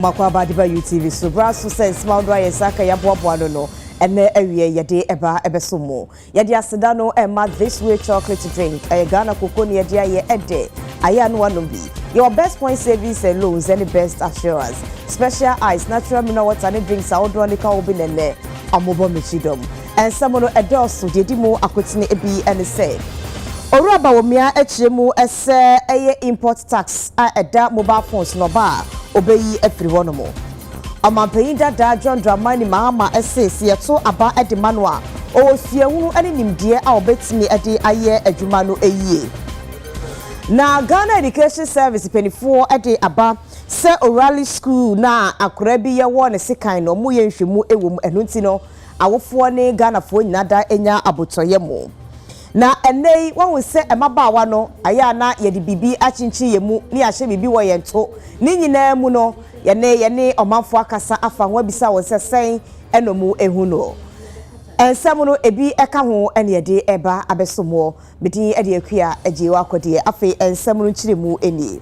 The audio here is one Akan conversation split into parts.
Makwaba diba UTV so braso say small dry saka ya boaboa no ene awie yede eba ebesomo yede aseda no ema this way chocolate drink Ghana cocoa ne yede aye ede aya no anom bi your best point savings and loans and best assurance special ice natural mineral water ne drinks awodro ne ka obi nene amobo mechidom and someone edoso dedi mu akotine ebi ene say Oraba womia echiremu ese eye import tax a eda mobile phones no ba obeyi efiri wonomo amampanyin dada John Dramani Mahama ese yeto aba edema no a ofiewu ene nimdie a obetimi ede aye adwuma no eyie na Ghana Education Service penifo ede aba se orally school na akora bi ye wo ne sekan no mu ye nhwemu ewom enunti no awofo ne Ghana fo nyada enya abotoye mo na enei won se emabaawa no aya na yedi bibi achinchi yemu ni ahye bibi wo yento ni nyina mu no yene omanfo akasa afa ho bisa wo se sen enomu ehu no ensem no ebi eka ho ene yede eba abesomo bidin ede akua ajewa akode afi ensem no nchiremu eni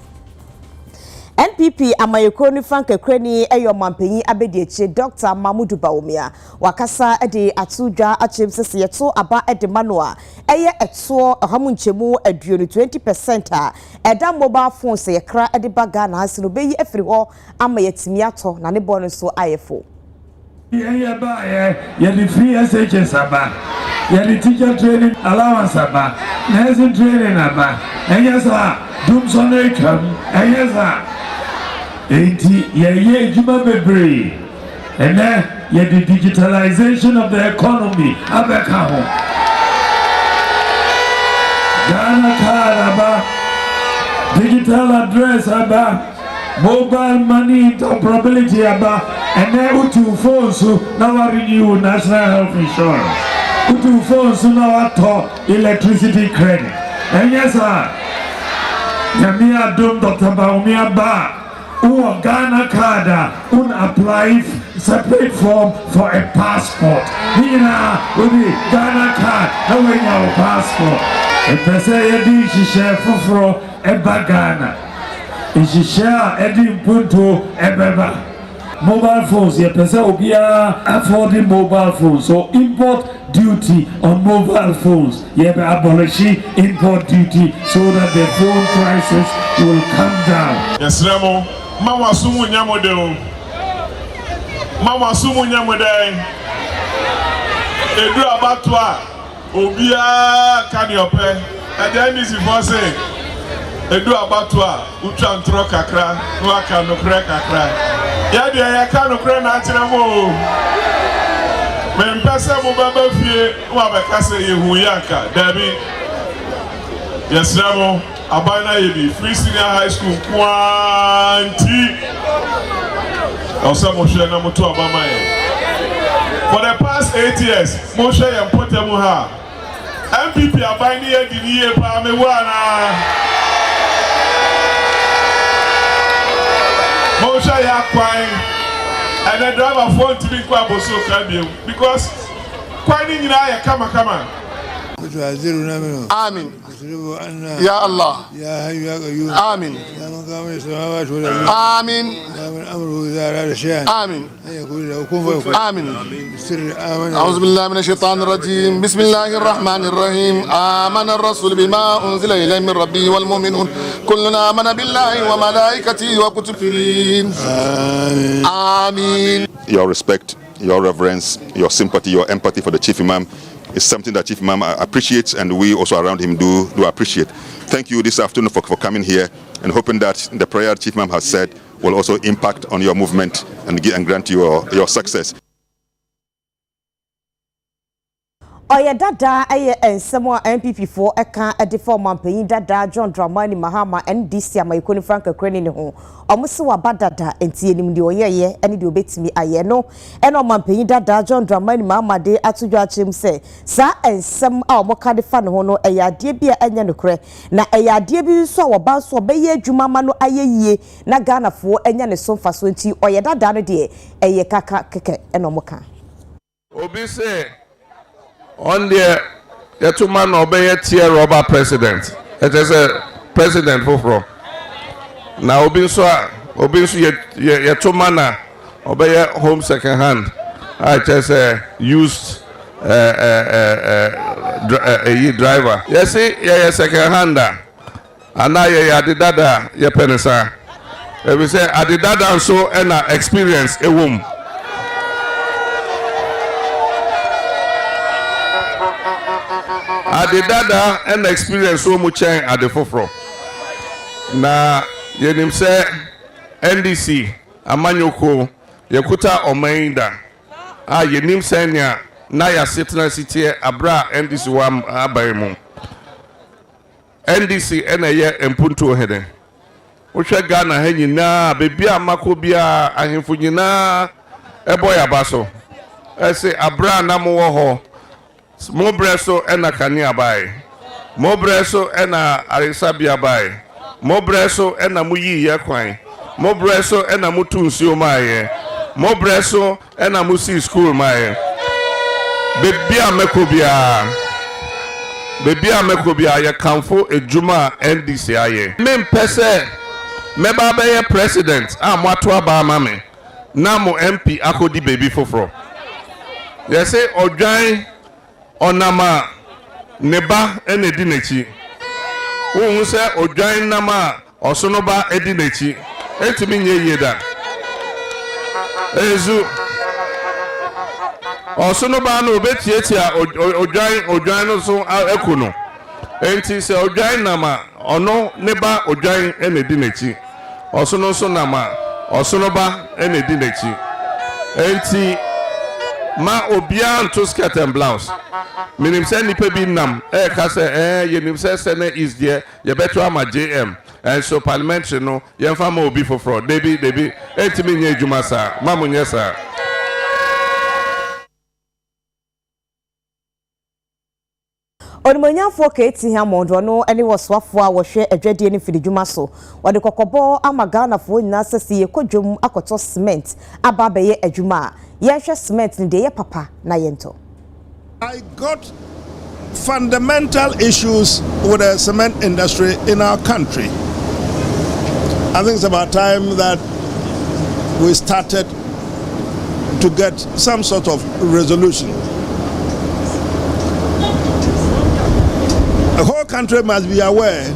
NPP amayeko ni Frank Kreni eyo mampanyi abedieche Dr. Mamudu Baumia wakasa ede atudwa achim sese yeto aba ede manoa eye eto hamunchemu aduonu 20% a eda mobile phones ye kra ede baga na asino beyi efiri ho ama yetimi ato na ne bono so ayefo ye ba ye the free SHS aba ye the teacher training allowance aba nursing training aba enye sa dum so na kam enye sa enti ye ejuma bebre ene ye the digitalization of the economy abeka ho Ghana card aba digital address aba mobile money interoperability aba ene utu phones na wa renew national health insurance utu phones na wa to electricity credit enye sa yami adom Dr. Baumia ba Ghana card apply separate form for a passport. Hina udi Ghana card na your passport. Epese yedi shishe fufro eba Ghana. Shishe edi mpunto ebeba. Mobile phones epese obia affording mobile phones. So import duty on mobile phones. Yebe abolishi import duty so that the phone prices will come down. Yes, Remo. Mama sumu nyamode o. Mama sumu nyamode. Edu abatwa obia kaniope. And then this is for say edu abatwa utwa ntro kakra no aka no kre kakra. Ya de ya ka no kre na akyere mo. Me mpese mo baba fie wa be kase yehu yanka. Dabi. Yes, Ramo. Abana yebi free senior high school kwanti also share na moto abama ye for the past 8 years mo share yam potemu ha MPP abani ye diniye pa me wana mo share ya kwan and the driver phone to be kwa boso kabiem because kwani nyina ya kama آمين يا الله يا حي يا قيوم آمين يا من قام السماوات والأرض آمين يا من أمره إذا أراد شيئا آمين أن يقول له كن فيكون آمين بالسر آمن أعوذ بالله من الشيطان الرجيم بسم الله الرحمن الرحيم آمن الرسول بما أنزل إليه من ربه والمؤمنون كلنا آمن بالله وملائكته وكتبه آمين. Your respect, your reverence, your sympathy, your empathy for the Chief Imam is something that Chief Imam appreciates, and we also around him do appreciate. Thank you this afternoon for coming here and hoping that the prayer Chief Imam has said will also impact on your movement and grant you your success. Oya dada eye ensemo MPP for eka ede for mampanyin dada John Dramani Mahama NDC amayeko ni Frank Kreni ne ho omusi wa badada entie nim de oyeye ene de obetimi aye no ene mampanyin dada John Dramani Mahama de atudwa chem se sa ensem a omoka de fa ne ho no eyade bia enya nokre na eyade bi so wo ba so beye adwuma ma no ayeyie na Ghana fo enya ne so mfa so nti oya dada no de eye kaka keke ene omoka obi se on the two man obey tier robber president. It is a president for now. Obi so obi nso ye to mana obeye home second hand I just used driver yes ye second hander ana ye adidada ye penisa we say adidada so na experience ewom adidada and experience so much at the forefront. Na yenim say NDC amanyoko yekuta omainda yenim say na ya setna city abra NDC wa abayimu NDC ye empunto heden wohwe Ghana ha nyina bebia mako bia ahemfo nyina eboya baso ese abra na mo ho mo breso ena kani abai mo breso ena arisabia abai mo breso ena muyi ye kwan mo breso ena mutu nsuo maaye mo breso ena musi school maaye bebia mekobia ye kanfo ejuma NDC aye mempese meba be president amwato aba mame na mo MP akodi baby foforo ye say odwan onama neba enedi nechi wo se odwan nama osonoba edi nechi entimi nye yeda ezu osonoba no obetietia odwan no so ekuno enti se odwan nama ono neba odwan enedi nechi osono so nama osonoba enedi nechi enti ma obia nto skirt and blouse minim say nipa bi nam ka say yenim say sene is there ye better ama JM and so parliamentary no ye fa ma obi foforo debi entimi nya adwuma sa ma munye sa Onimonyafo Keti Hamondo no ene waswafo a wohwe adwadie ne fididwuma so wode kokobo ama Ghana fo nyina sese yekodwom akoto cement aba beye adwuma ye hwe cement ne de ye papa na yento. I got fundamental issues with the cement industry in our country. I think it's about time that we started to get some sort of resolution. The whole country must be aware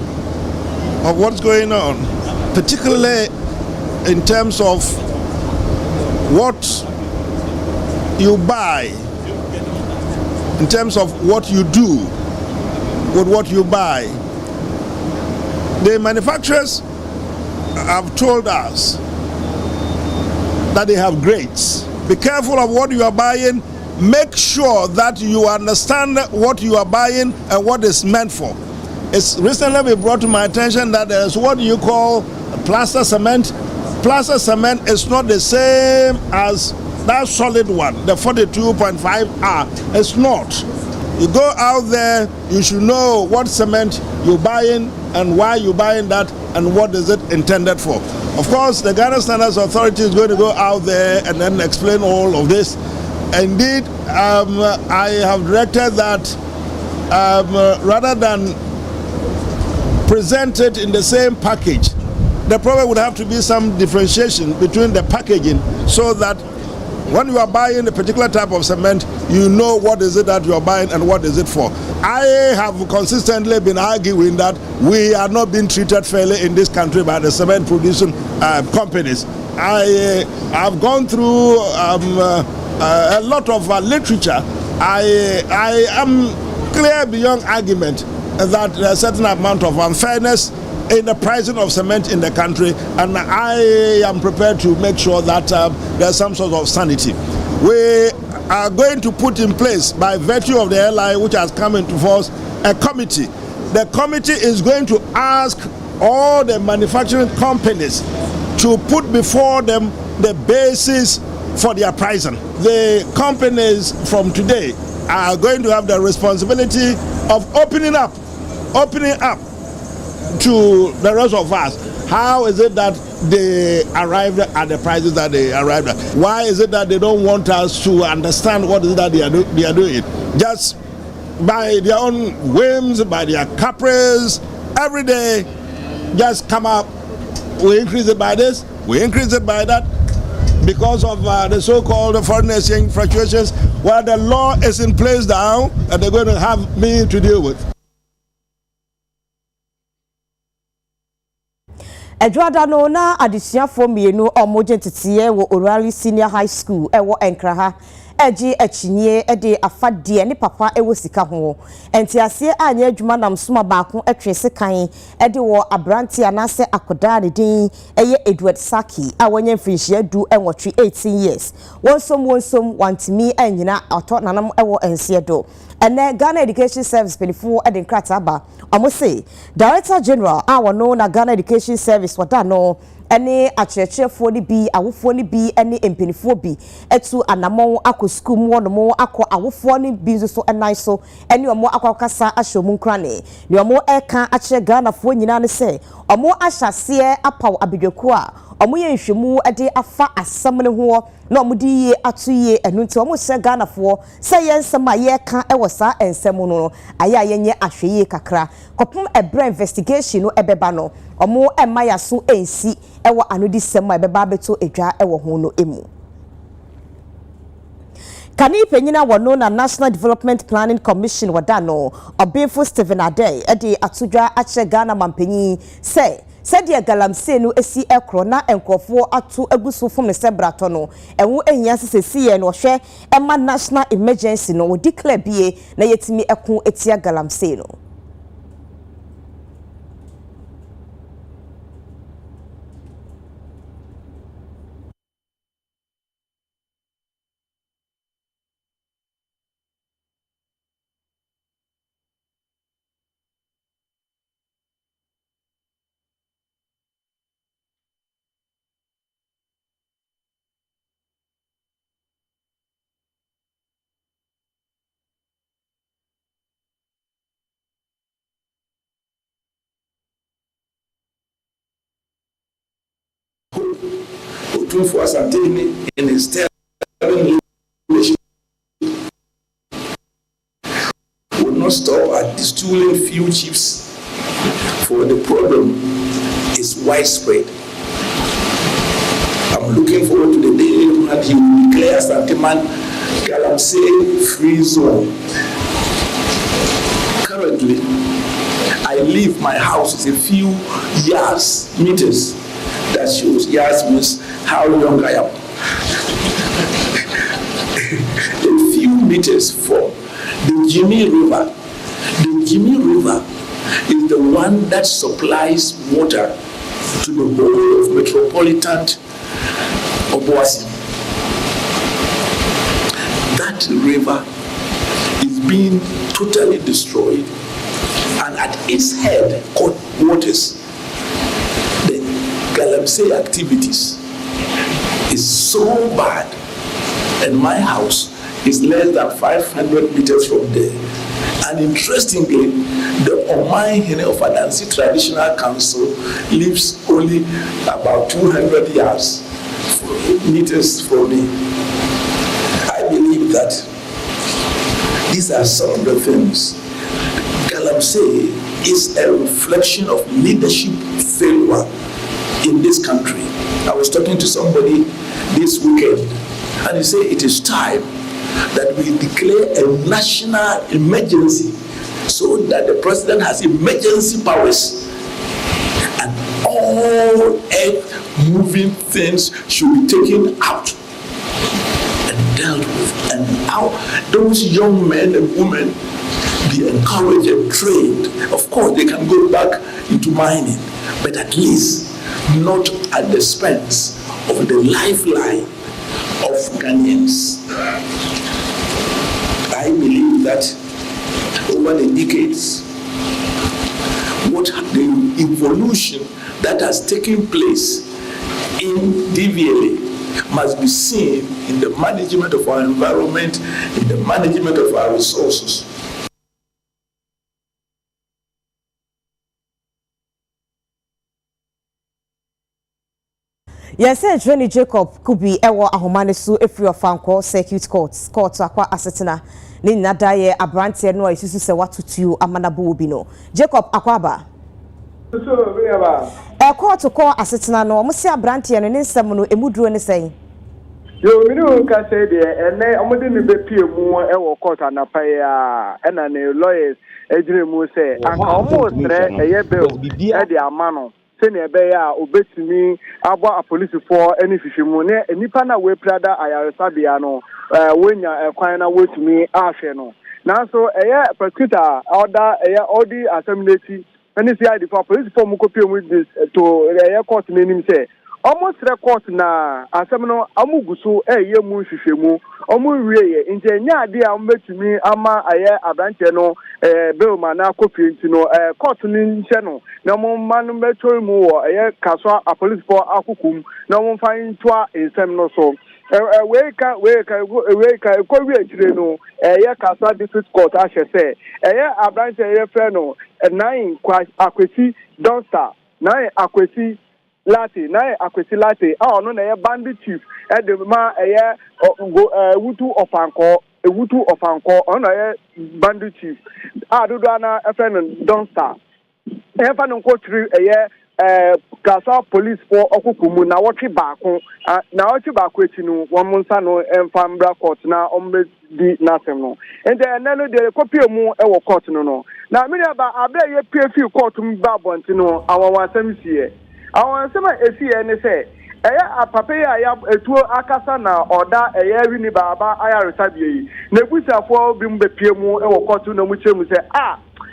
of what's going on, particularly in terms of what you buy, in terms of what you do with what you buy. The manufacturers have told us that they have grades. Be careful of what you are buying. Make sure that you understand what you are buying and what it's meant for. It's recently been brought to my attention that there is what you call plaster cement. Plaster cement is not the same as that solid one, the 42.5R. It's not. You go out there, you should know what cement you're buying and why you're buying that and what is it intended for. Of course, the Ghana Standards Authority is going to go out there and then explain all of this. Indeed, I have directed that rather than present it in the same package, there probably would have to be some differentiation between the packaging so that when you are buying a particular type of cement, you know what is it that you are buying and what is it for. I have consistently been arguing that we are not being treated fairly in this country by the cement producing companies. I have gone through a lot of literature. I am clear beyond argument that there is a certain amount of unfairness in the pricing of cement in the country, and I am prepared to make sure that there's some sort of sanity. We are going to put in place, by virtue of the LI which has come into force, a committee. The committee is going to ask all the manufacturing companies to put before them the basis for their pricing. The companies from today are going to have the responsibility of opening up to the rest of us. How is it that they arrived at the prices that they arrived at? Why is it that they don't want us to understand what is it that they are doing? Just by their own whims, by their caprice, every day just come up we increase it by this, we increase it by that, because of the so-called foreign exchange fluctuations, while the law is in place now, and they're going to have me to deal with. Edwada no na adisiafo mienu omoje titiye wo Orali Senior High School ewo Enkraha eji echinye ede afade ne papa ewo sika ho entiase anya adwuma nam soma baako etwese kan ede wo abranti anase akoda ne din eye Edward Saki a wanya mfinhia du enwotwe 18 years wonsom wantimi anyina ato nanam ewo ense do ene Ghana Education Service penifo ede nkrata ba omose Director General awono na Ghana Education Service wada no ene akyerɛkyerɛfoɔ ni bi awofoɔ ni bi ene empenifoɔ bi etu anamon akɔ school mu no mo akɔ awofoɔ ni bi so enan so ene omo akɔkasa ahwɛ mu nkrane ne omo eka akyerɛ Ghana foɔ nyina ne sɛ omo ahyase apaw abedwako a omo yɛ nhwɛmu ede afa asɛm ne ho na omo di yie ato yie enu nti omo hyɛ Ghana foɔ sɛ yɛ nsɛm a yɛ ka ɛwɔ saa nsɛm no ayɛ a yɛnyɛ ahwɛ yie kakra kopum ebra investigation no ebeba no omo emma yaso ensi ewo anodi sem a ebeba beto edwa ewo ho no emu kani penyina wono na National Development Planning Commission wada no obefo Stephen Adey ede atodwa ache Ghana mampanyi se de galamse no esi ekro na enkofo ato aguso fom ne sebrato no enwo ehia sesesi ye no hwe emma national emergency no declare bie na yetimi eko etia galamse no for us and in his would not stop at distilling few chiefs, for the problem is widespread. I'm looking forward to the day that he will declare Santiman Galamsey free zone. Currently, I leave my house is a few meters. That shows yards means how young I am. A few meters from the Jimmy River. The Jimmy River is the one that supplies water to the whole of metropolitan Obuasi. That river is being totally destroyed, and at its head, called waters, Galamsey activities is so bad, and my house is less than 500 meters from there. And interestingly, the Omaihene of Adansi Traditional Council lives only about 200 meters from me. I believe that these are some of the things. Galamsey is a reflection of leadership failure in this country. I was talking to somebody this weekend, and he said it is time that we declare a national emergency so that the president has emergency powers and all earth-moving things should be taken out and dealt with, and how those young men and women be encouraged and trained. Of course, they can go back into mining, but at least not at the expense of the lifeline of Ghanaians. I believe that over the decades, what the evolution that has taken place in DVLA must be seen in the management of our environment, in the management of our resources. Yes, Johnny Jacob could be ewa ahomane su efri ofanko circuit court akwa asetena ni nadaye abrante no isusu se watutu amanabu obi no Jacob akwaba So we have court to call asetena no omo si abrante no ne nsem no emuduro ne sɛn yo minu ka say there ene omode ni be pie mu e wo court anapa ya na ne lawyers ejire mu say anka omo stre eye bill e de amano se ne be ya obetimi abo a police for any fifimu ne nipa na we prada ayaresabia no wenya kwan na wetumi ahwe no na so eye prosecutor order eye odi assemblati any see the police for mu copy with this to eye court name say almost record na asem no amuguso eye mu hwehwemu omu wieye nje nya ade a mbetumi ama aye abranche no bill ma na copy nti no court ni nche no na mo manu meto mu wo eye kaso a police for akukum na mo fan toa ensem no so we ka ko wi akire no eye kaso district court a hye se eye abranche eye fe no 9 akwesi donster 9 akwesi Lati na akwesi lati no na ye bandit chief e de ma wutu ofanko ono ye bandit chief dodo ana efren donster e fa no kwotri kasa police for okukumu na wotwe baako na wotwe baako echi no won nsa no emfa mbra court na ombe di nasem no ente enano de kopie mu e wo court no na me ba abra ye pie court mu ba bonti no awon wasam sie awon sema esi ene se eya apapa ya etuo akasa na oda eya wi ni baba ayaresabie yi na ebusafo bi mbepie mu e wo court no mu chemu se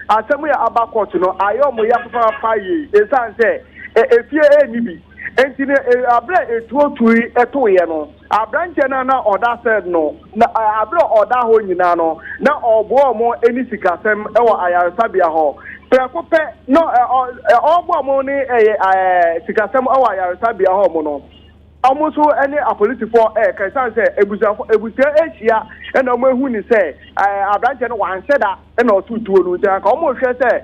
asemu ya aba court no ayo mo ya papa yi esan se efie enibi entine abra etuo tui etoye no abranche na oda said no na abra oda ho nyina no na obo mo eni sikasem e wo ayaresabia ho prekope no ogbo mo ni sikasem e wo ayaresabia ho mo no amuso ene apolice for ka san se ebusia ehia e na mo ehu ni se abranche no wan seda e na otutuo no ja ka mo hwe se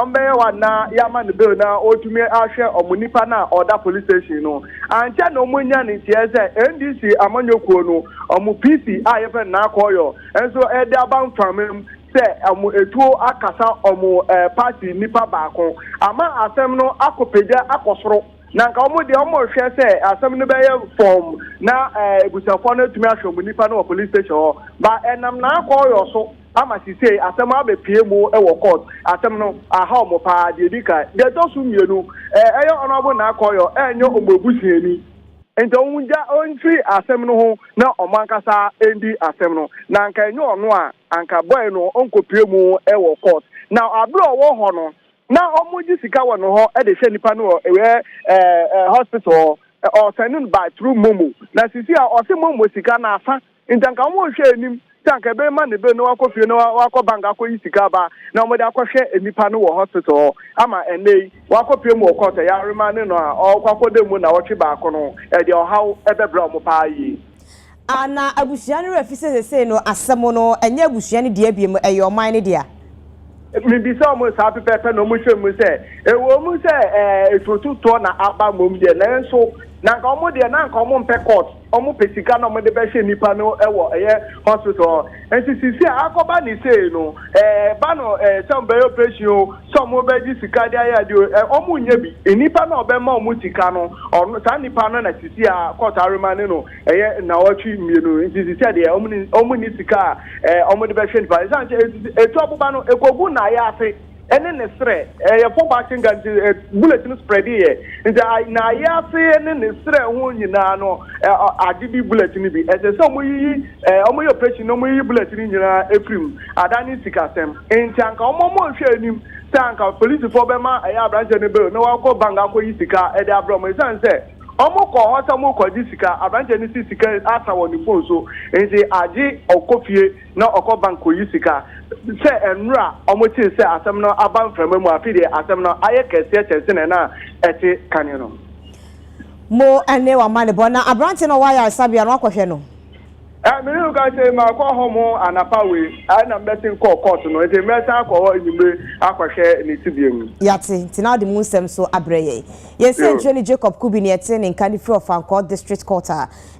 ombe wa na yama ne bill na otumi ahwe omunipa na order police station no anche na omunya ni tie se NDC amanyokuo no omu PC ayefe na akoyo enso e de aban famem se omu etuo akasa omu party nipa baako ama asem no akopeja akosoro na nka omu de omu hwe se asem no beye form na ebusafo na tumi ahwe omunipa na police station ba enam na akoyo so ama si say asem abepie mu e wo court asem no aha mo pa de dika de to su mienu eyo onobo na akoyo enyo omogbusieni ento unja onfi asem no ho na omankasa endi asem no na nka enyo ono a anka boy no onkopie mu e wo court na abro wo ho no na omuji sika wo no ho e de hwe nipa no ewe hospital or sending by through momo na sisi a o se momo sika na afa ntanka mo hwe enim tanka be ma ne be no akofie no akobanga akoyisika ba na omode akohwe enipa no wo hospital ama enei wakopie mu okota ya rema ne no a okwakode mu na wotwe ba ko no e de ohaw ebebra mo pa yi ana abusia no refise se no asemo no enya abusia ne dia biem eyo man ne dia mi bi so mo sa pepe no mo hwe mu se ewo mu se etotuto na aba mom de na nso na nka omo de na nka omo mpe court omo pesika na omo de be hwe nipa no ewo hospital nsisi akoba ni say no ba no some be operation some be ji sika dia ya di omo nya bi nipa na obe ma omo sika no sa nipa no na sisi a court aremane no na watwi mienu nsisi de omo ni sika omo de be hwe nipa etu obuba no ekogu na ya afi ene ne sre for batting bulletin spread here nja na ya se ene ne sre ho nyina no adibi bulletin bi ese so mo yi operation no mo yi bulletin nyina efrim adani sikasem nja nka mo hwe anim sanka police for be ma ya branch ne be no wa ko banga ko yi sika e de abro mo san se omo ko hota mo ko di sika abranche ni sika asa woni phone so nti agi okofie na okobanko yi sika se enra omo ti se asem no aban frama mu afide asem no aye kese kese na eti kane no mo ane wa mane bona abranche no wa ya sabia no akohwe no me no ka say ma ko homo anapa we na meeting court no eti meta ko enyime akohwe ni tibiem yati tina de munsem so abreye yesi ntwene Jacob Kubi ne eti ne nkani free of Ancourt district court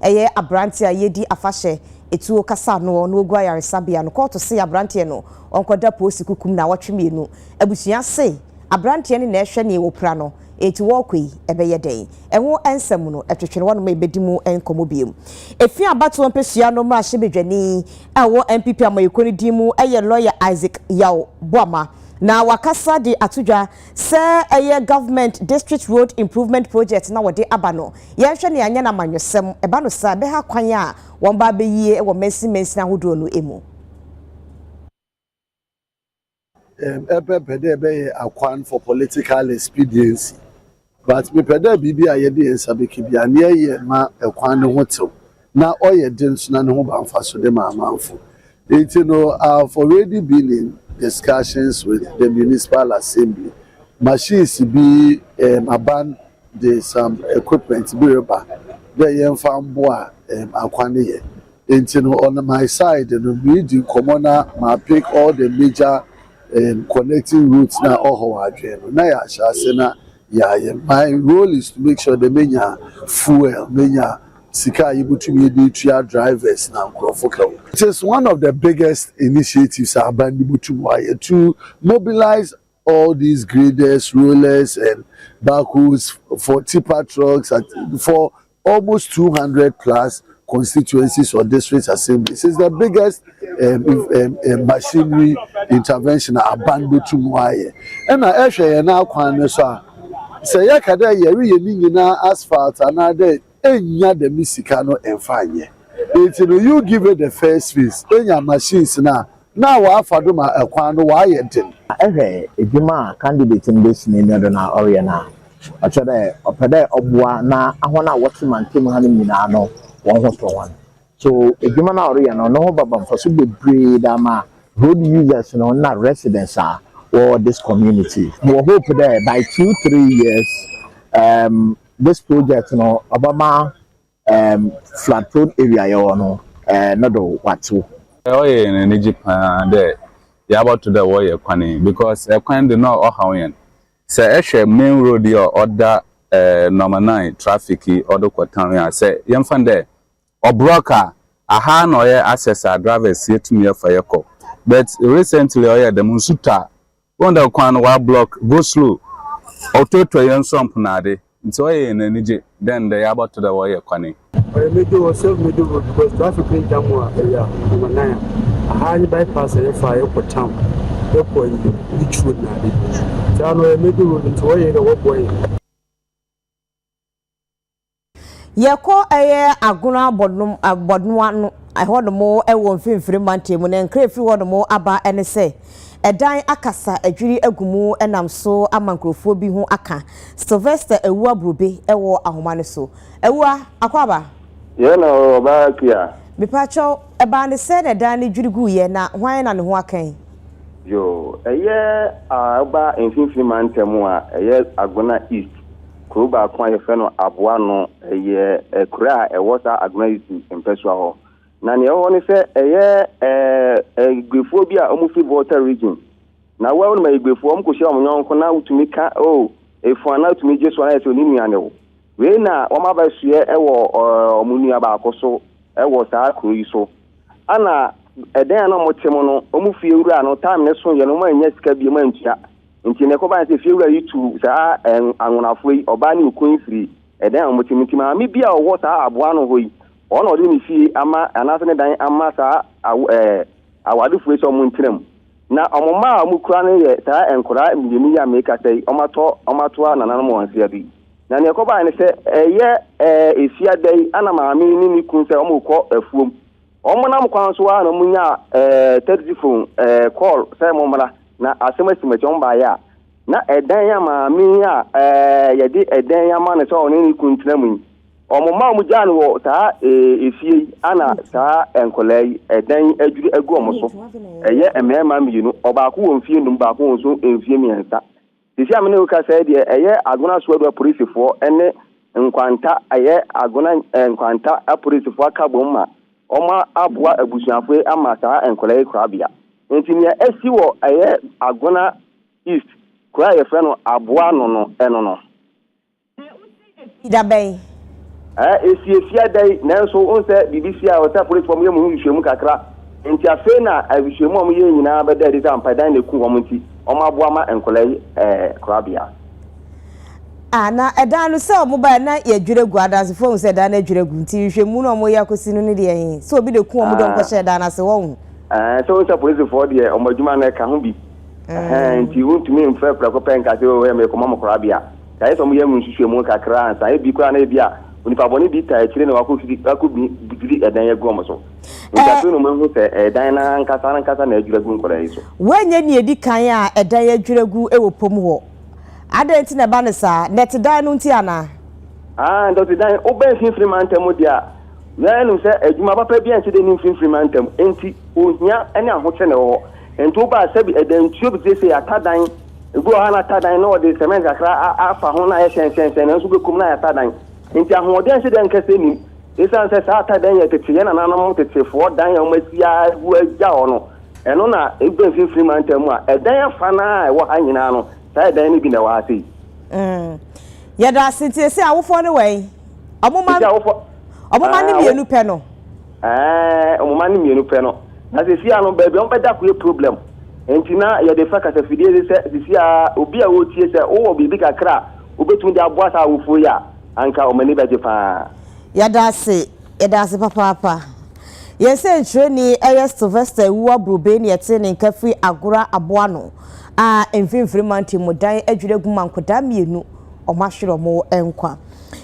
eye abranche a yedi afahye etuo kasa no ogwa yaresabia no court se abranche no onkoda posi kukum na watwe mienu abusua se abrante ne na ehwe ne opra no eti wokoi ebeye den eho ensem no etwetwe no ma ebedimu enkomo biem efi abato mpesua no ma hyebedwani ewo MPP amayekoni dimu eye lawyer Isaac Yaw Boama na wakasa di atudwa se eye government district road improvement project na wode abano yenhwe ne anya na manwesem eba no sa be ha kwan a won ba be yie ewo mensi na hodo no emu Be akwan for political expediency but me pede bibi ayede ensabeki bia na ye ma ekwan ne hotew na oye den so na ne ho banfa so de ma amanfo it I've already been in discussions with the municipal assembly machines be aban the some equipment be reba the yemfa mboa akwan ye on my side we do commoner ma pick all the major connecting routes na oho adweno na ya shase na ya my role is to make sure the menya fuel menya sika yibutumi dey drivers na nkrofo. It is one of the biggest initiatives abandibutumi to mobilize all these graders, rollers and backhoes for tipper trucks for almost 200 plus constituencies or district assemblies. It's the biggest machinery intervention abandibutumi. And I actually now kwan so say yakada yeri nyina asphalt another enya the misika no enfanye it you give it the first phase enya machines na wa afado ma ekwan no wa yedin ejuma candidate in this name na oriana achode opede obua na ahona what mantem ha nyina no won ho to one so ejuma na oriana no ho baba mfaso bebre da ma road users no na residents are or this community. We hope that by 2-3 years, this project, Obama flat road area, not what to. Oh, in Egypt, there, you're about to the way because a kind of no Ohioan. Say, actually, main road or other number 9 traffic or the Quatania say, young fan there or broker, a hand or access our drivers here to me for your call. But recently, the Munsuta. Wonder kwan wa block go slow ototo yen swamp na de nti oye na nije then they about to the way kwani medo was self medo because traffic jam area number 9 high bypass and fire for town e ko yi chu na de tano medo nti oye na wo boy yeko eye aguna bodnwa no ahodomo ewo mfimfiri mantemu na nkrefi hodomo aba ene se edan akasa adwiri agumu enam so amankrofo bi hu aka Sylvester ewu abrobe ewo ahomane so ewa akwaba ye na oba kia bipacho eba ne se na dan ne dwiri gu ye na hwan na ne ho akan yo eye aba mfimfiri mantemu a eye aguna east kuba kwa ye fe no aboa no eye kura ewo sa aguna east empeswa ho na ne ho ne se eye igbefuo bi a omufi water region na wa no ma igbefuo omkohia omnyonko na utumi ka efu ana utumi jesu ana ese oninu ane wo we na o ma ba sue ewo omunua ba akoso ewo saa kro yi so ana eden na motemo no omufi ewura no time ne so ye no ma nya sika bi ma ntua nti ne ko ba se fi ewura yitu saa anwonafo yi oba ne ukun firi eden na motemo ntima mi bia owo saa aboa no hoyi ono de mi fi ama anase ne dan ama saa awadufu eso mu ntirem na omoma amukura ne ye saa enkura mbimi ya meka sei omato anana mo ansia bi na ne ko ba ne se efia dai ana maami ni ni kun se omukọ afuom omonam kwan so wa na munya telephone call se mo mara na asemasimachi omba ya na edan ya maami ya yedi edan ya ma ne so oni ni kun ntirem omoma mu jan wo saa efie ana saa enkolai edan adwiri agu omoso eye emema miyinu obaako wo mfie ndum baako wo so enfie miensa sisi amene uka say de eye agona so adu police fo ene nkwanta eye agona nkwanta police fo aka bomma oma aboa abusuafo ama saa enkolai krabia ntini esi wo eye agona east kura ye frɛ no aboa no eno idaben efia dai nanso onse BBC a wata police form yemu hwehwemu kakra nti afe na ahwehwemu am ye nyina beda de sampa dan ne ku hom nti Omabuama and Kolei Krabia. Na edan no se omoba na ye dwere guadas phone se dan na dwere gunti hwe mu no mo yakosi no ne de yin so obi de ku omo don ko she dan na se wo so so police for the omadwuma na ka ho bi nti wontumi mfa prako penka se o me ko mama Krabia kai so mo yamu nhwehwe mu kakra ansa e bi kwa na e bi a onipa boni bi ta kire na wako bigiri edan ye gomo so nta so no mo hu se edan na nkasa na dwere gun kola yi so wenye ni edi kan a edan ye dwere gu e wo pom ho adenti na ba ne sa net dan no nti ana ndoti dan oben finfiri mantem dia na enu se adwuma papa bi anse de ni finfiri mantem enti ohia ene ahoche ne ho enti oba sabi edan tuo bi se atadan ebu ha na atadan no de cement akra afa ho na ye shensen na so be kum na atadan enti ahode anse de nkase ni esan se sa atadan ye tete ye na nanom tete fo dan ya masia wu agya ho no eno na egu finfiri mantem a edan afa na e wo ha nyina no sai dan ni bi na wa sei ya da sitie se awofo ne wai omoma ni mienu pe no omoma ni mienu pe no na se fia no baabi on beda ko problem entina ya de faka se fidie se fia obi a wo tie se wo bibi kakra obetun de aboa sa awofo ya anka omani beje pa ya da se papa yese ntreni Sylvester wu abrobe ne yete ne nkafi agora aboa no emfimfiri manti mudan adwiregu mankoda mienu omahwero mo enkwa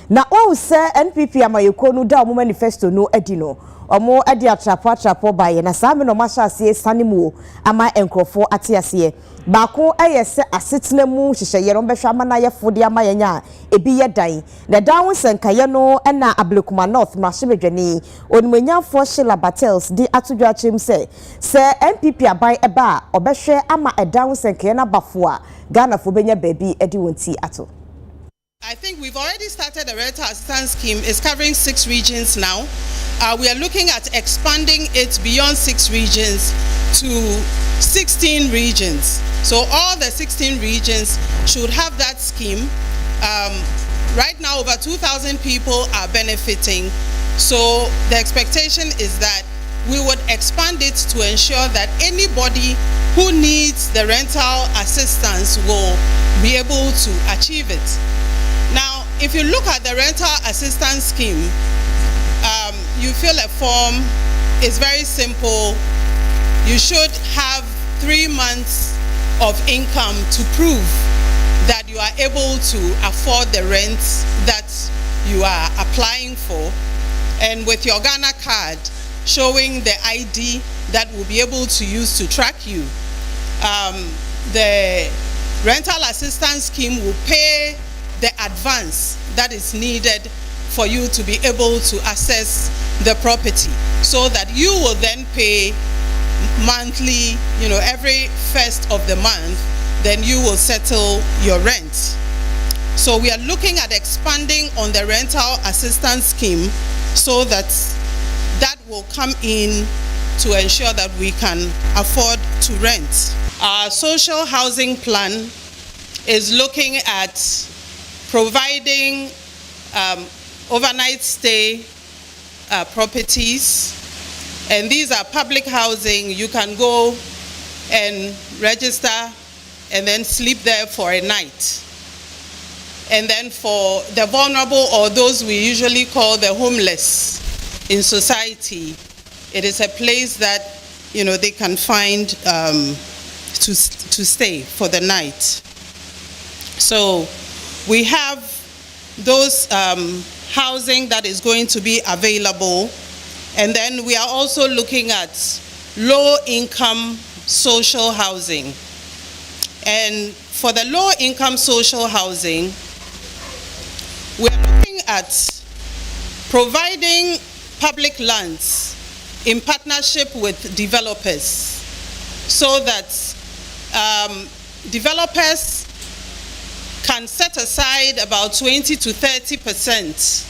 na wo se NPP amayeko no da mo manifesto no adi no omo adi atrapo baye na saa me no mahase sanemu ama enkrofo atiase baako ayese asetena mu hyehyeye ro behwa amana yefode ama yenya ebi ye dan na dan wonsenkaye no na ablekuma north mahwebedwani onimanyafo Sheila Battles di atodwa chem se NPP aban eba obehwe ama edan wonsenkaye na bafo a Ghana fo benya baabi edi wonti ato. I think we've already started the rental assistance scheme. It's covering 6 regions now. We are looking at expanding it beyond 6 regions to 16 regions. So all the 16 regions should have that scheme. Right now, over 2,000 people are benefiting. So the expectation is that we would expand it to ensure that anybody who needs the rental assistance will be able to achieve it. Now, if you look at the rental assistance scheme, you fill a form. It's very simple. You should have 3 months of income to prove that you are able to afford the rent that you are applying for. And with your Ghana card, showing the ID that will be able to use to track you. The rental assistance scheme will pay the advance that is needed for you to be able to access the property, so that you will then pay monthly, every first of the month, then you will settle your rent. So we are looking at expanding on the rental assistance scheme so that that will come in to ensure that we can afford to rent. Our social housing plan is looking at providing overnight stay properties, and these are public housing. You can go and register and then sleep there for a night. And then for the vulnerable, or those we usually call the homeless in society, it is a place that they can find to stay for the night. So we have those housing that is going to be available, and then we are also looking at low-income social housing. And for the low-income social housing, we are looking at providing public lands in partnership with developers, so that developers can set aside about 20 to 30%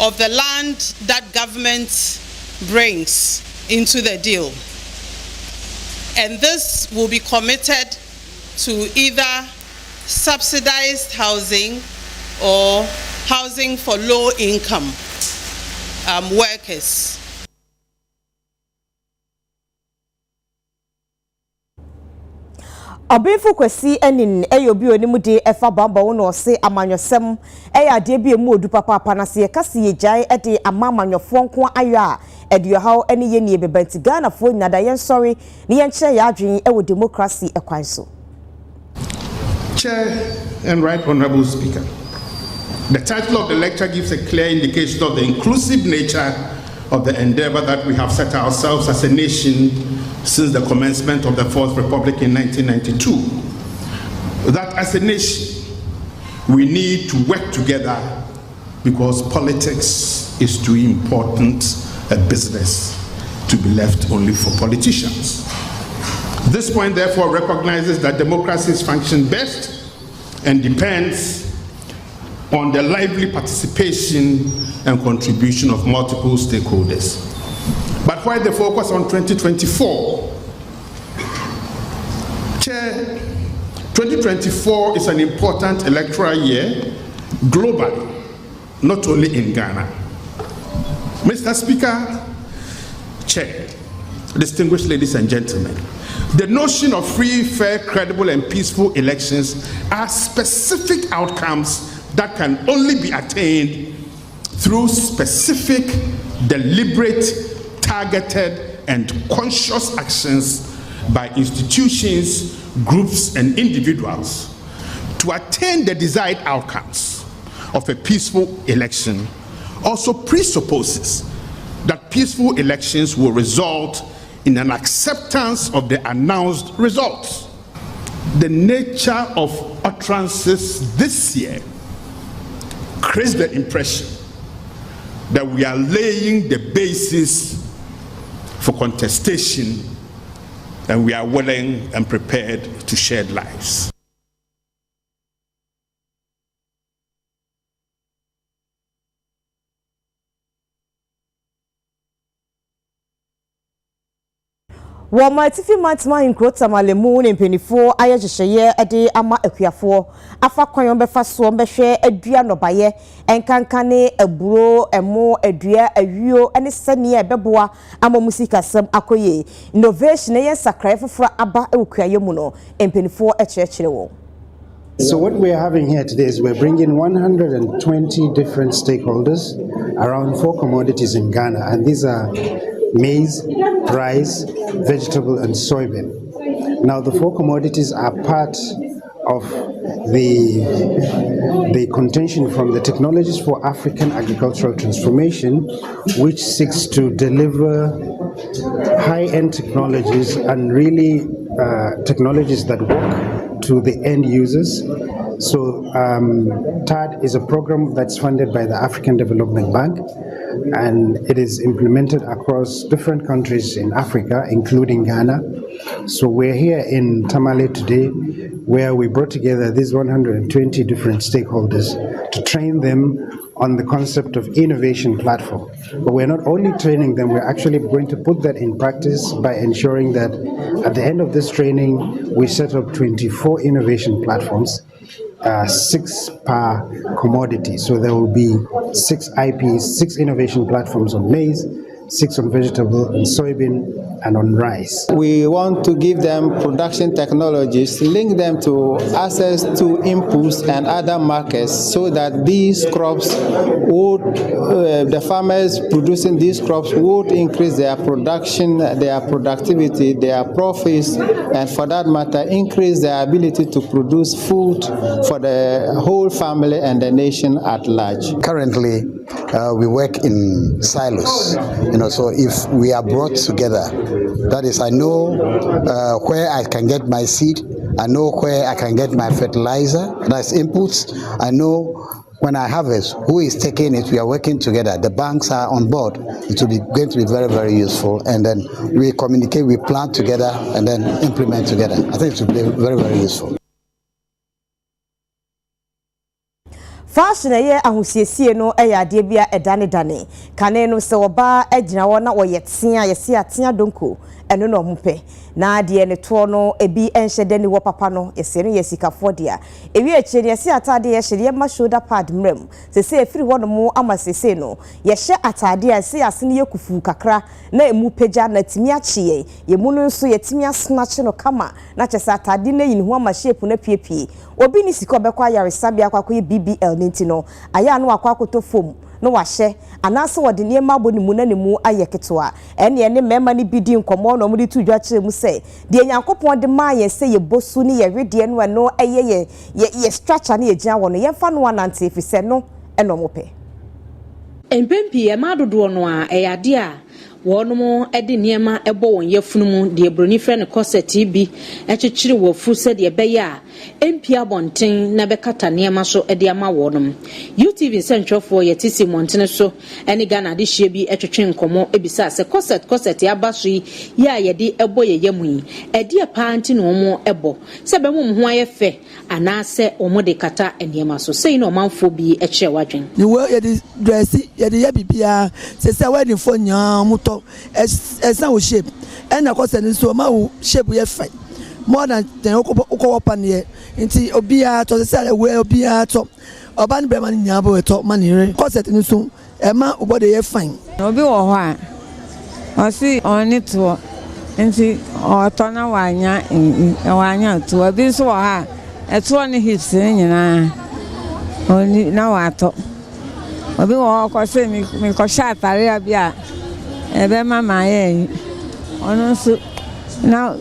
of the land that government brings into the deal. And this will be committed to either subsidized housing or housing for low-income workers. Obefu kwesi enin eyobi onimude efa bamba wo no se amanyosem ade bi emu odu papa na se kase yejai ede amamanyofo nko ayo a eduhaw ene ye nie bebanti Ghana fo nyada yen sorry ne yen kire ya adwen ewo democracy ekwan so. Chair and Right Honorable Speaker, the title of the lecture gives a clear indication of the inclusive nature of the endeavor that we have set ourselves as a nation since the commencement of the Fourth Republic in 1992. That as a nation, we need to work together because politics is too important a business to be left only for politicians. This point therefore recognizes that democracies function best and depends on the lively participation and contribution of multiple stakeholders. But why the focus on 2024? Chair, 2024 is an important electoral year globally, not only in Ghana. Mr. Speaker, Chair, distinguished ladies and gentlemen, the notion of free, fair, credible, and peaceful elections are specific outcomes that can only be attained through specific, deliberate, targeted, and conscious actions by institutions, groups, and individuals. To attain the desired outcomes of a peaceful election also presupposes that peaceful elections will result in an acceptance of the announced results. The nature of utterances this year creates the impression that we are laying the basis for contestation and we are willing and prepared to shed lives. Wa matifi matma inkrota malemu ne mpenifo ayehyehyeye ade ama akuafo afa kwan befa so behwe adua nobaye enkankane aburo emo adua awio ene sane ebeboa ama musikasem akoye innovation ye sakrai foforo aba ekuaye mu no mpenifo ekyekire wo. So what we're having here today is we're bringing 120 different stakeholders around 4 commodities in Ghana, and these are maize, rice, vegetable, and soybean. Now the 4 commodities are part of the contention from the Technologies for African Agricultural Transformation, which seeks to deliver high-end technologies and really technologies that work to the end users. So TAD is a program that's funded by the African Development Bank, and it is implemented across different countries in Africa, including Ghana. So we're here in Tamale today, where we brought together these 120 different stakeholders to train them on the concept of innovation platform. But we're not only training them, we're actually going to put that in practice by ensuring that at the end of this training, we set up 24 innovation platforms, 6 per commodity. So there will be 6 IPs, 6 innovation platforms on maize, 6 on vegetable and soybean, and on rice. We want to give them production technologies, link them to access to inputs and other markets so that these crops would, the farmers producing these crops would increase their production, their productivity, their profits, and for that matter, increase their ability to produce food for the whole family and the nation at large. Currently, we work in silos, so if we are brought together, that is, I know where I can get my seed, I know where I can get my fertilizer, that's inputs, I know when I harvest, who is taking it, we are working together, the banks are on board, it will be going to be very, very useful, and then we communicate, we plan together, and then implement together. I think it will be very, very useful. Fashion ye ahusiesie no ade bia edane dane kane no se oba agina wo na wo yetea yesi atea donko eno no mpe na de ne to no ebi enhye de ne wo papa no yese no yesika fodia ewi eche ne yese atade ye hye ma shoulder pad mrem sese efiri ho no mu ama sese no ye hye atade a se ase ne yekufu kakra na emu peja na timi ache ye mu no nso ye timi asnatch no kama na chese atade na yin ho ama shape na piepie obi ni sika obekwa yaresabia akwakoye BBL nti no aya no akwakoto fom no wahye anase wode niema abo ni mu na ni mu ayeketoa ene ne mema ni bidi nkomo no mu di tudwa kire mu se de nyankopon de ma ye se ye bosu ni ye hwede no no eye ye structure na ye gina wo no ye fa no anante efise no eno mope empempi e ma dodo no a eyade a wonom ede niema ebo won yefunu mu de broni frɛ ne corset bi ekyekyere wofu se de bɛyɛ a empi abonten na bɛkata niema so ede ama wonom UTV sentwofo yetisi montene so ene Ghana de hye bi etwetwe nkomo ebisa se corset ya baso ya yede ebo yeyemu yi ede pa anti no mo ebo se be mu ho ayefe anase omo de kata niema so sei na omanfo bi ekye wadwen ni wo yede dress yede ya bibia se wedding fo nya muto esa wo shape ena corset nso ma wo shape ye fine more than ten uko panie nti obia to se we obia to oba ni brema ni nya bo to manire corset nso e ma obode ye fine obi wo ho a o si oni to nti o to na wanya to obi nso wo ha e to ni hips ni nyina oni na wa to obi wo ko se mi ko sha atare bia ebe mama ye ono nso na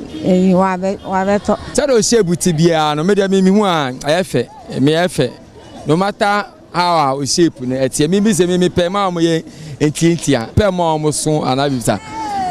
wa be to sado shebuti bia no me de me hu a ayefe me ayefe no matter how o shape no etie me bi se me pe ma mo ye entientia pe ma mo so anabisa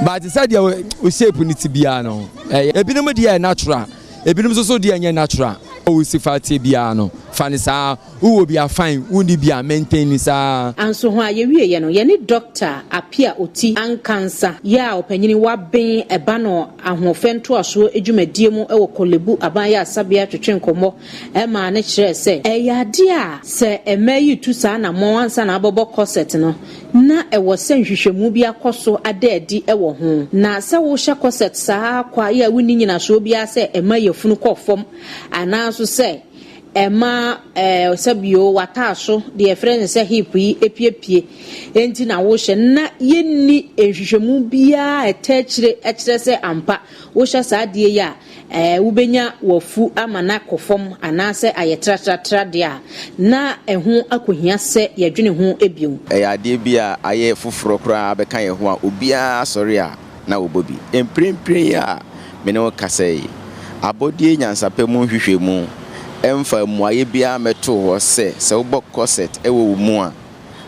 but said o shape ni ti bia no ebinom de natural ebinom so de anya natural o sifati bia no fanisa wo bi afine woni bia maintain sa anso ho aye wie no ye ni doctor apia oti ankansa ya opanyini waben eba no ahofento aso edwumadie mu ewo kolebu aban ya asabia twetwe nkomo e ma ne kire se eyade a se emayi tu sa na mo ansa na abobo corset no na ewo se nhwehwemu bi akoso adaadi ewo ho na se wo hye corset sa kwa ya wuni nyina so bia se emayi funu kofom anaso se ema sabio wataso de friend se hip yi epiepie enti na wo hye na yenni ehwehwemu bia etechire se ampa wo hye saade ya wubenya wafu amana kofom anase ayetratra dia na ehu akohia se yadwene ho ebiom ade bia aye foforo kra beka ye ho a obia sori a na obobi emprempren ya mene wo kasai abodie nyansape mu hwehwemu emfa muaye bia meto ho se wo bok corset ewo mu a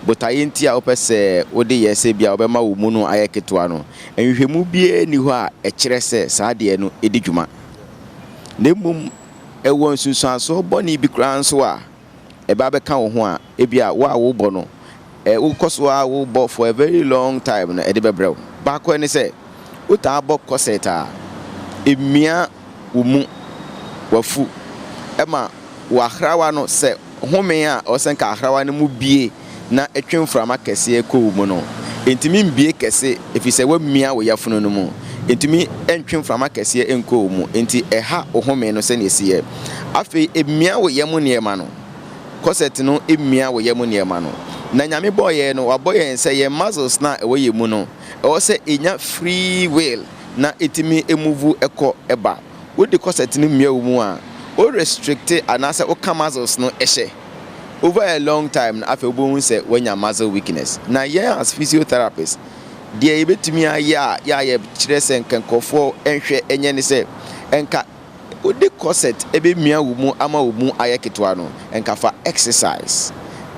botaye nti a opese wode yese bia obema wo mu no ayeketoa no enhwehemu bia ni ho a ekire se saade no edidwuma nemum ewo nsunsuanso boni bi kranso a eba beka wo ho a ebia wo bo no wo koso a wo bo for a very long time na ede bebrew ba ko ni se uta bok corset a emia wo mu wafu ema wahrawa no se home a osenka ahrawa no mu bie na etwemframa kese ko mu no entimi mbie kese efise wa mia wo yafuno no mu entimi entwemframa kese enko mu enti eha ohome no se ne esiye afi emia wo yemu niema no corset no emia wo yemu niema no na nyame boye no waboye nse ye muscles na ewo yemu no ewo se enya free will na etimi emuvu eko eba wo de corset no mia wo mu a o restricted anasa o muscles no ehye over a long time na afi obo say when your muscle weakness na yeah as physiotherapist dia ebetumi ya kire se nkankofo enhwe enye ne se enka o de corset ebe mia wo mu ama wo mu ayeketwa no enka fa exercise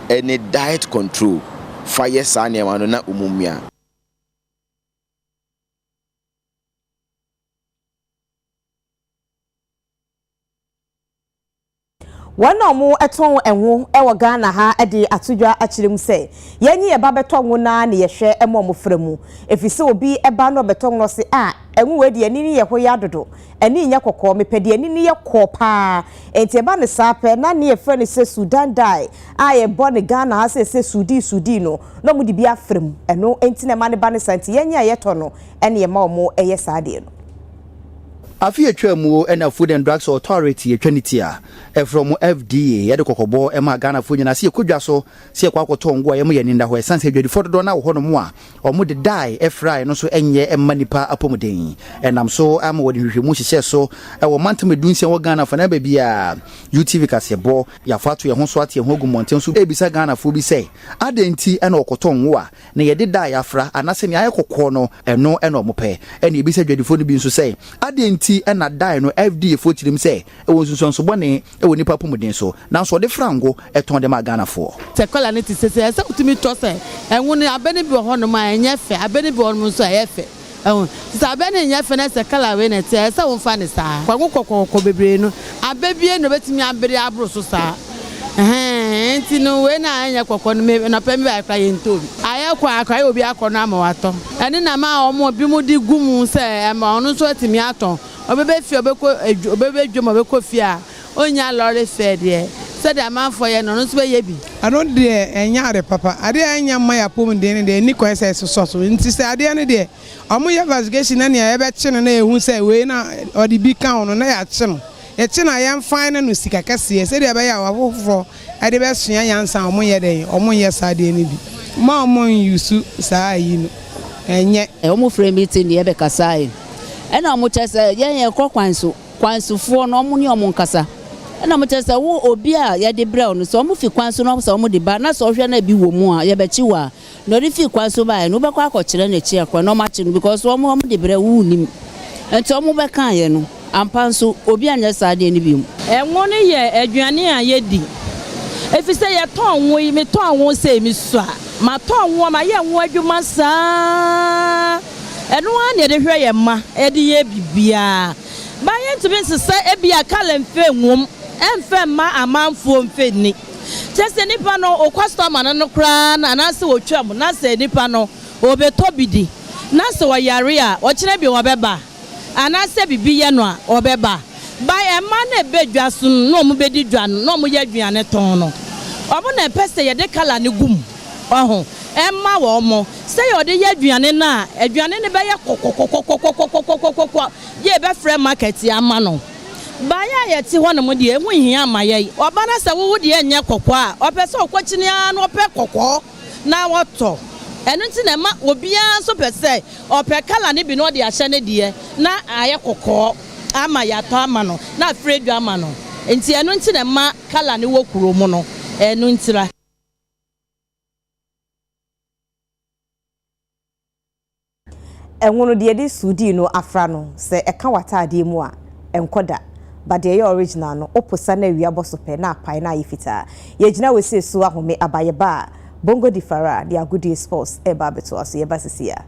any diet control fire sane ma no na umumia wana mo eton enwo ewo Ghana ha de atodwa akirem se yenye ye ba beton wo na ne ye hwe emo mo fremu efise obi eba no beton no se enwo we de ani ye hoya dodo ani nya kokko mepede ani ne ye kopa enti eba ne sape na ne ye fre ne se Sudan dai ye bo ne Ghana ha se sudi no no mo de bia frem eno enti ne ma ne ba ne santi yenye ye to no ene ye ma mo eye saade no afi atwamu na Food and Drugs Authority etwanitia from FDA yede kokobo ema Ghana fo nyina se kodwa so se kwakoto ngo ayem ye ninda ho esanse adwadifo do na wo hono mu a omo de dai efrai no so enye emma nipa apomuden enam so am wo de hwehwemu hye so wo mantam edunsia wo Ghana fo na ba bia UTV kasebo ya fato ye ho so ate ho gumonten so ebisa Ghana fo bi se adenti na okoto ngo a na yede dai afra anase ne ayekokko no eno omo pe ena ebisa adwadifo no bi nso se adenti ena dai no FDA fo tirim se ewo nsunso bone ewo nipa pomuden so na so de frango eton de ma Ghana fo se kola ne ti se utimi to se enwo ne abene bi ho no ma enye fe abene bi ho no so efe ehun se abene enye fe na se kala we na te se wo fa ne sa kwago kokoko bebre no abebie no betimi abere abro so sa enti no we na anya kokko no me na pembe akra ye ntobi aye kwa akra obi akọ na amawato ene na ma omo bi mu di gumu se ma onu so atimi aton obebe fi obebe dwom obeko fi a onya lorry fair de said a man for ye no so be ye bi ano de enya papa ade enya ma ya pom de ne ni ko ese so nti se ade ne de omo ye investigation na ne ya be che no na ehu se we na odi bi kan no na ya che no e che na ya mfan na no sika kase se de be ya wafofo ade be sua yansa omo ye de omo ye sa de ne bi ma omo yusu sa yi no enye omo frame meeting de be kasai ena omo chese ye kwansufo no omo ni omo nkasa ena omo chese wo obi a ye de bra no so omo fi kwanso no so omo de ba na so hwe na bi wo mu a ye be chi wa no de fi kwanso ba no be kwa akokire na chi akwa no ma chi no because omo de bra wu nim enti omo be kan ye no ampanso obi anya saade ni bi mu enwo ne ye aduane a ye di efise ye ton wo yi me ton wo se mi so a ma ton wo ma ye wo adwuma saa eno an de hwe ye ma e de ye bibia ba ye ntumi nsesa e bia kala mfe nwom emfe ma amanfo mfe ni chese nipa no o customer no kra na na se wotwam na se nipa no obetobidi na se wo yare a o kire bi wo beba ana se bibi ye no a obeba ba e ma na bedwa so no mu bedi dwa no mu ye aduane ton no obo na pese ye de kala ne gum oho emma wo mo se yo de ye aduane na aduane ne be ye kokokokokokokokokokokoko ye be free market ama no ba ya ye ti ho no mo de ehu hia ama ye oba na se wo de enye kokko a opese okwachini a no ope kokko na woto enu nti na ma obia so pese ope kala ne bi no de ahye ne de na aye kokko ama ya to ama no na free du ama no enti enu nti na ma kala ne wo kuro mu no enu ntira enwono de sudi no afra no se eka wata ade mu a enkoda but the original no oposa na wi abosope na apai na yifita ye gina we se so ahome abayeba bongo difara the agudi sports eba beto aso ye basisia